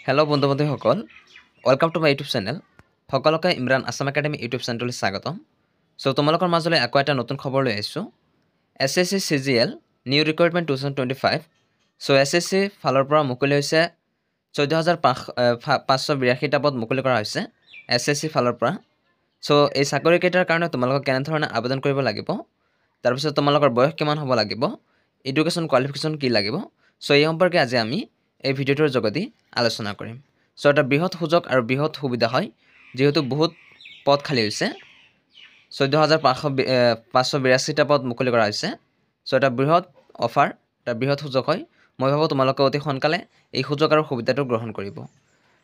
Hello' বন্ধু-বান্ধৱীসকল, welcome to my YouTube channel. সকলোকে Imran Assam academy YouTube চেনেললৈ স্বাগতম। চ' তোমালোকৰ মাজলৈ আকৌ এটা নতুন খবৰ লৈ আহিছোঁ। SSC CGL new recruitment 2025। চ' SSC ফালৰ পৰা মুকলি হৈছে 14,582টা পদ মুকলি কৰা হৈছে SSC ফালৰ পৰা। চ' এই চাকৰিকেইটাৰ কাৰণে তোমালোকক কেনেধৰণে আবেদন কৰিব লাগিব, তাৰপিছত তোমালোকৰ বয়স কিমান হ'ব লাগিব, এডুকেশ্যন কোৱালিফিকেশ্যন কি লাগিব, চ' এই সম্পৰ্কে আজি আমি এই ভিডিঅ'টোৰ যোগেদি আলোচনা কৰিম। চ' এটা বৃহৎ সুযোগ আৰু বৃহৎ সুবিধা হয়, যিহেতু বহুত পদ খালী হৈছে। 14,582টা পদ মুকলি কৰা হৈছে। চ' এটা বৃহৎ অফাৰ, এটা বৃহৎ সুযোগ হয়। মই ভাবোঁ তোমালোকে অতি সোনকালে এই সুযোগ আৰু সুবিধাটো গ্ৰহণ কৰিব।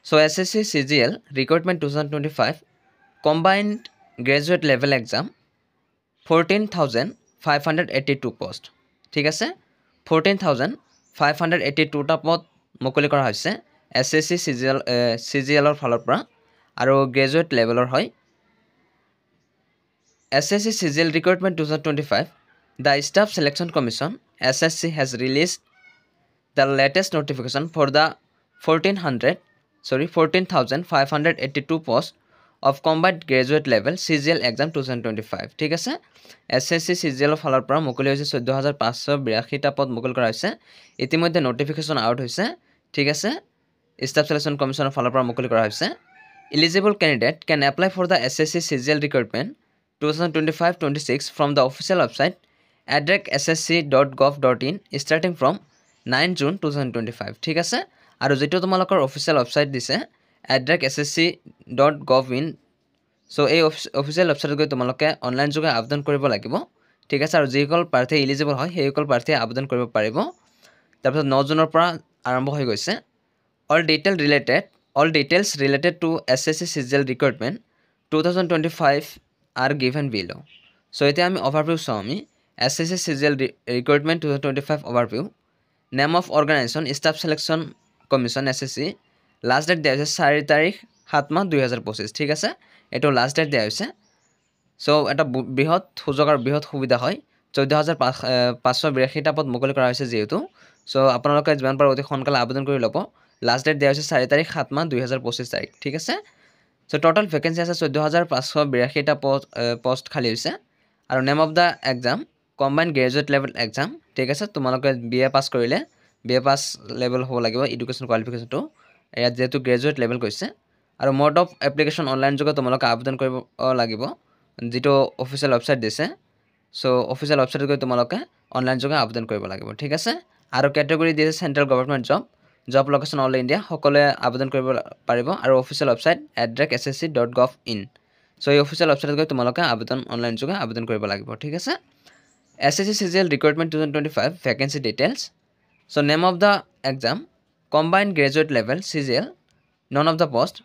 চ' SSC CGL recruitment 2025 combined graduate level exam 14,582 post. ঠিক আছে, 14,582টা পদ মুকলি কৰা হৈছে SSC CGLৰ ফালৰ পৰা, আৰু গ্ৰেজুৱেট লেভেলৰ হয়। SSC CGL recruitment 2025 the staff selection commission SSC has released the latest notification for the 14,582 post of combined graduate level CGL exam 2025। ঠিক আছে, SSC CGLৰ ফালৰ পৰা মুকলি হৈছে 14,582টা পদ মুকলি কৰা হৈছে। ইতিমধ্যে নটিফিকেশ্যন আউট হৈছে। ঠিক আছে, ষ্টাফ ছিলেকশ্যন কমিশ্যনৰ ফালৰ পৰা মুকলি কৰা হৈছে। Eligible candidate can apply for the SSC CGL recruitment 2025-26 from the official website address.ssc.gov.in starting from 9 June 2025। ঠিক আছে, আৰু যিটো তোমালোকৰ অফিচিয়েল ৱেবছাইট দিছে address.ssc.gov.in, চ' এই অফিচিয়েল ৱেবছাইটত গৈ তোমালোকে অনলাইন যোগে আবেদন কৰিব লাগিব। ঠিক আছে, আৰু যিসকল প্ৰাৰ্থী এলিজিবল হয় সেইসকল প্ৰাৰ্থীয়ে আবেদন কৰিব পাৰিব। তাৰপিছত 9 জুনৰ পৰা আৰম্ভ হৈ গৈছে। All details related to SSC CGL recruitment 2025 are given below। চ' এতিয়া আমি অভাৰভিউ চাওঁ। আমি SSC CGL recruitment 2025 overview. Name of organisation staff selection commission SSC। Last date দিয়া হৈছে 4 তাৰিখ 7 মাহ 2025। ঠিক আছে, এইটো লাষ্ট ডেট দিয়া হৈছে। চ' এটা বৃহৎ সুযোগ আৰু বৃহৎ সুবিধা হয়। 14,582টা পদ মুকলি কৰা হৈছে যিহেতু, চ' আপোনালোকে যিমান পাৰে অতি সোনকালে আবেদন কৰি ল'ব। লাষ্ট ডেট দিয়া হৈছে 4 তাৰিখ 7 মাহ 2025 তাৰিখ। ঠিক আছে, চ' টোটেল ভেকেঞ্চি আছে 14,582টা পষ্ট খালী হৈছে। আৰু name of the exam combined graduate level exam. ঠিক আছে, তোমালোকে BA পাছ কৰিলে BA পাছ লেভেল হ'ব লাগিব এডুকেশ্যন কোৱালিফিকেশ্যনটো, ইয়াত যিহেতু গ্ৰেজুৱেট লেভেল কৈছে। আৰু মড অফ এপ্লিকেশ্যন অনলাইন যোগে তোমালোকে আবেদন কৰিব লাগিব, যিটো অফিচিয়েল ৱেবছাইট দিছে। চ' অফিচিয়েল ৱেবছাইটত গৈ তোমালোকে অনলাইন যোগে আবেদন কৰিব লাগিব। ঠিক আছে, আৰু কেটেগৰী দিছে central government job location all India, সকলোৱে আবেদন কৰিব পাৰিব। আৰু অফিচিয়েল ৱেবছাইট address.ssc.gov.in। চ' এই অফিচিয়েল ৱেবছাইটত গৈ তোমালোকে অনলাইন যোগে আবেদন কৰিব লাগিব। ঠিক আছে, SSC CGL recruitment 2025 vacancy details. So' name of the exam combined graduate level CGL, none of the post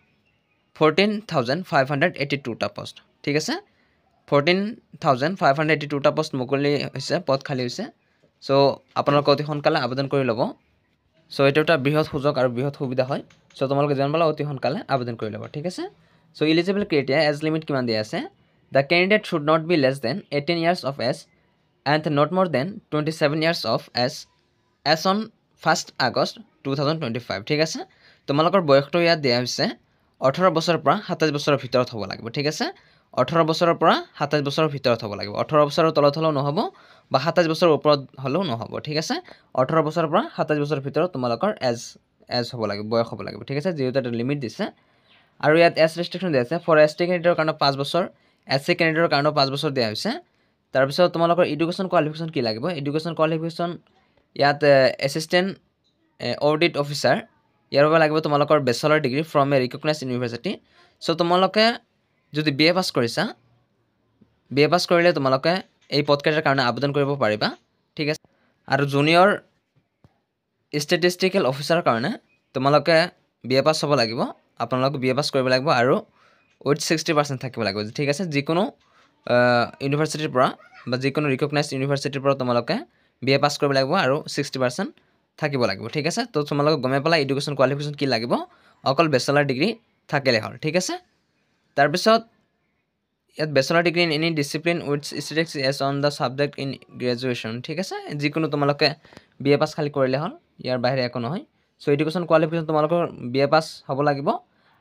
14,582টা পষ্ট। ঠিক আছে, 14,582টা পষ্ট মুকলি হৈছে, পদ খালী হৈছে। চ' আপোনালোকে অতি সোনকালে আবেদন কৰি ল'ব। চ' এইটো এটা বৃহৎ সুযোগ আৰু বৃহৎ সুবিধা হয়। চ' তোমালোকে যিমান পাৰা অতি সোনকালে আবেদন কৰি ল'ব। ঠিক আছে, so' eligible criteria age limit কিমান দিয়া আছে? The candidate should not be less than 18 years of age and not more than 27 years of age as on 1 August 2025। ঠিক আছে, তোমালোকৰ বয়সটো ইয়াত দিয়া হৈছে 18 বছৰৰ পৰা 27 বছৰৰ ভিতৰত হ'ব লাগিব। ঠিক আছে, 18 বছৰৰ পৰা 27 বছৰৰ ভিতৰত হ'ব লাগিব। 18 বছৰৰ তলত হ'লেও নহ'ব, বা 27 বছৰৰ ওপৰত হ'লেও নহ'ব। ঠিক আছে, 18 বছৰৰ পৰা 27 বছৰৰ ভিতৰত তোমালোকৰ এজ হ'ব লাগিব, বয়স হ'ব লাগিব। ঠিক আছে, যিহেতু এটা লিমিট দিছে। আৰু ইয়াত এজ ৰেষ্ট্ৰিকশ্যন দিয়া আছে। ফৰ ST কেণ্ডিডেটৰ কাৰণে 5 বছৰ, SC কেণ্ডিডেটৰ কাৰণেও 5 বছৰ দিয়া হৈছে। তাৰপিছত তোমালোকৰ এডুকেশ্যন কোৱালিফিকেশ্যন কি লাগিব? এডুকেশ্যন কোৱালিফিকেশ্যন ইয়াত এছিষ্টেণ্ট অডিট অফিচাৰ, ইয়াৰ বাবে লাগিব তোমালোকৰ bachelor degree from a recognise university. So' তোমালোকে যদি BA পাছ কৰিছা, BA পাছ কৰিলে তোমালোকে এই পদকেইটাৰ কাৰণে আবেদন কৰিব পাৰিবা। ঠিক আছে, আৰু জুনিয়ৰ ষ্টেটিষ্টিকেল অফিচাৰৰ কাৰণে তোমালোকে BA পাছ হ'ব লাগিব। আপোনালোকে BA পাছ কৰিব লাগিব আৰু উইথ 60% থাকিব লাগিব। ঠিক আছে, যিকোনো ইউনিভাৰ্চিটিৰ পৰা বা যিকোনো ৰিকগনাইজ ইউনিভাৰ্চিটিৰ পৰা তোমালোকে BA পাছ কৰিব লাগিব আৰু 60% থাকিব লাগিব। ঠিক আছে, তো তোমালোকে গমে পেলাই এডুকেশ্যন কোৱালিফিকেশ্যন কি লাগিব, অকল বেচেলাৰ ডিগ্ৰী থাকিলে হ'ল। ঠিক আছে, তাৰপিছত ইয়াত bachelor degree in any discipline with statistics as one the subject in graduation. ঠিক আছে, যিকোনো তোমালোকে BA পাছ খালী কৰিলে হ'ল, ইয়াৰ বাহিৰে একো নহয়। সো এডুকেশ্যন কোৱালিফিকেশ্যন তোমালোকৰ BA পাছ হ'ব লাগিব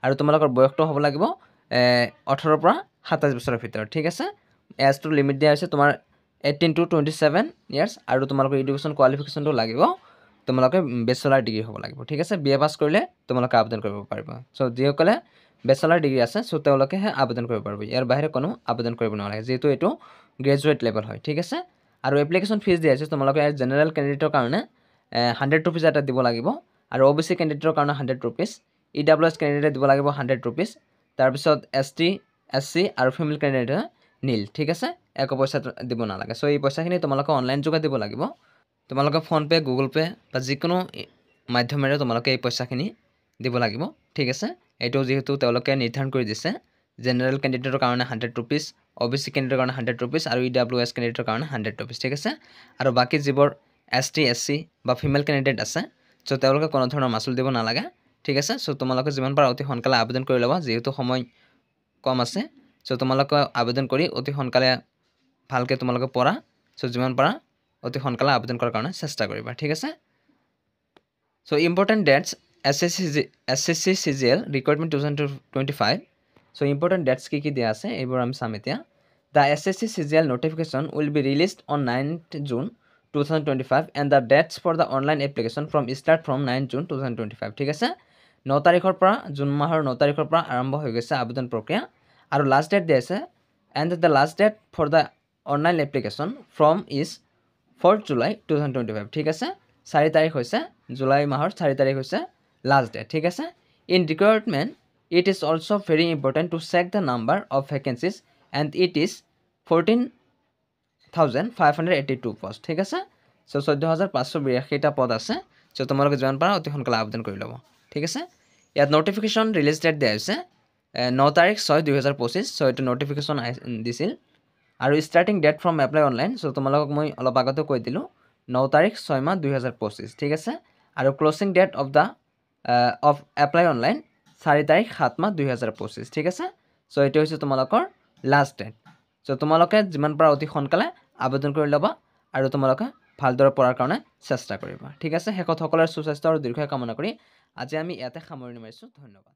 আৰু তোমালোকৰ বয়সটো হ'ব লাগিব 18 পৰা 27 বছৰৰ ভিতৰত ঠিক আছে এজটো লিমিট দিয়া হৈছে তোমাৰ 18 to 27 ইয়াৰ্ছ আৰু তোমালোকৰ এডুকেশ্যন কোৱালিফিকেশ্যনটো লাগিব তোমালোকে বেচেলাৰ ডিগ্ৰী হ'ব লাগিব ঠিক আছে BA পাছ কৰিলে তোমালোকে আবেদন কৰিব পাৰিবা সো যিসকলে বেচেলাৰ ডিগ্ৰী আছে সো তেওঁলোকেহে আবেদন কৰিব পাৰিব ইয়াৰ বাহিৰে কোনো আবেদন কৰিব নালাগে যেহেতু এইটো গ্ৰেজুৱেট লেভেল হয় ঠিক আছে আৰু এপ্লিকেশ্যন ফিজ দিয়া আছে তোমালোকে জেনেৰেল ক্যান্ডিডেটৰ কাৰণে 100 रुपीस এটা দিব লাগিব আৰু OBC ক্যান্ডিডেটৰ কাৰণে 100 रुपीस EWS ক্যান্ডিডেট দিব লাগিব 100 रुपीस তাৰ পিছত ST SC আৰু ফিমেল ক্যান্ডিডেট নীল ঠিক আছে একো পইচা দিব নালাগে সো এই পইচাখিনি তোমালোকে অনলাইন যোগে দিব লাগিব তোমালোকে ফোন পে গুগল পে বা যিকোনো মাধ্যমেৰে তোমালোকে এই পইচাখিনি দিব লাগিব ঠিক আছে এইটো যেহেতু তেওঁলোকে নিৰ্ধাৰণ কৰি দিছে জেনেৰেল ক্যান্ডিডেটৰ কাৰণে 100 रुपीस OBC ক্যান্ডিডেটৰ কাৰণে 100 रुपीस আৰু EWS ক্যান্ডিডেটৰ কাৰণে 100 रुपीस ঠিক আছে আৰু বাকি যিবোৰ ST SC বা ফিমেল ক্যান্ডিডেট আছে সো তেওঁলোকে কোনো ধৰণৰ মাসুল দিব নালাগে ঠিক আছে সো তোমালোকে যিমান পাৰা অতি সোনকালে আবেদন কৰি লবা যেহেতু সময় কম আছে সো তোমালোকে আবেদন কৰি অতি সোনকালে ভালকে তোমালোকে পঢ়া সো যিমান পাৰা অতি সোনকালে আবেদন কৰাৰ কাৰণে চেষ্টা কৰিবা ঠিক আছে so important dates SSC CGL recruitment 2025 so important dates কি দিয়া আছে এইবোৰ আমি চাম এতিয়া The SSC CGL notification will be released on 9th June 2025 and the dates for the online application start from 9 June 2025 ঠিক আছে 9 তাৰিখৰ পৰা জুন মাহৰ 9 তাৰিখৰ পৰা আৰম্ভ হৈ গৈছে আবেদন প্ৰক্ৰিয়া আৰু লাষ্ট ডেট দিয়া আছে and the last date for the online application from is 4th July 2025 ঠিক আছে 4 তাৰিখ হৈছে জুলাই মাহৰ 4 তাৰিখ হৈছে লাষ্ট ডেট ঠিক আছে in recruitment it is also very important to check the number of vacancies and it is 14,582 post ঠিক আছে সো 14582 টা পদ আছে সো তোমালোকে যিমান পাৰা অতি সোনকালে আবেদন কৰি লব ঠিক আছে ইয়াত নোটিফিকেশন ৰিলিজ ডেট দিয়া হৈছে 9 তাৰিখ 6 2025 সো এটো নোটিফিকেশন দিছিল আৰু starting date from apply online so তোমালোকক মই অলপ আগতে কৈ দিলো 9 তাৰিখ 6 মাহ 2025 ঠিক আছে আৰু closing date of apply online 4 তাৰিখ 7 মাহ 2025 ঠিক আছে সো এটো হৈছে তোমালোকৰ লাষ্ট ডেট সো তোমালোকে যিমান পাৰা অতি সোনকালে আবেদন কৰি লবা আৰু তোমালোকে ভালদৰে পঢ়াৰ কাৰণে চেষ্টা কৰিবা ঠিক আছে হেকত সকলৰ সুস্বাস্থ্য আৰু দীৰ্ঘায়ু কামনা কৰি আজি আমি ইয়াতে সামৰণি মাৰিছো ধন্যবাদ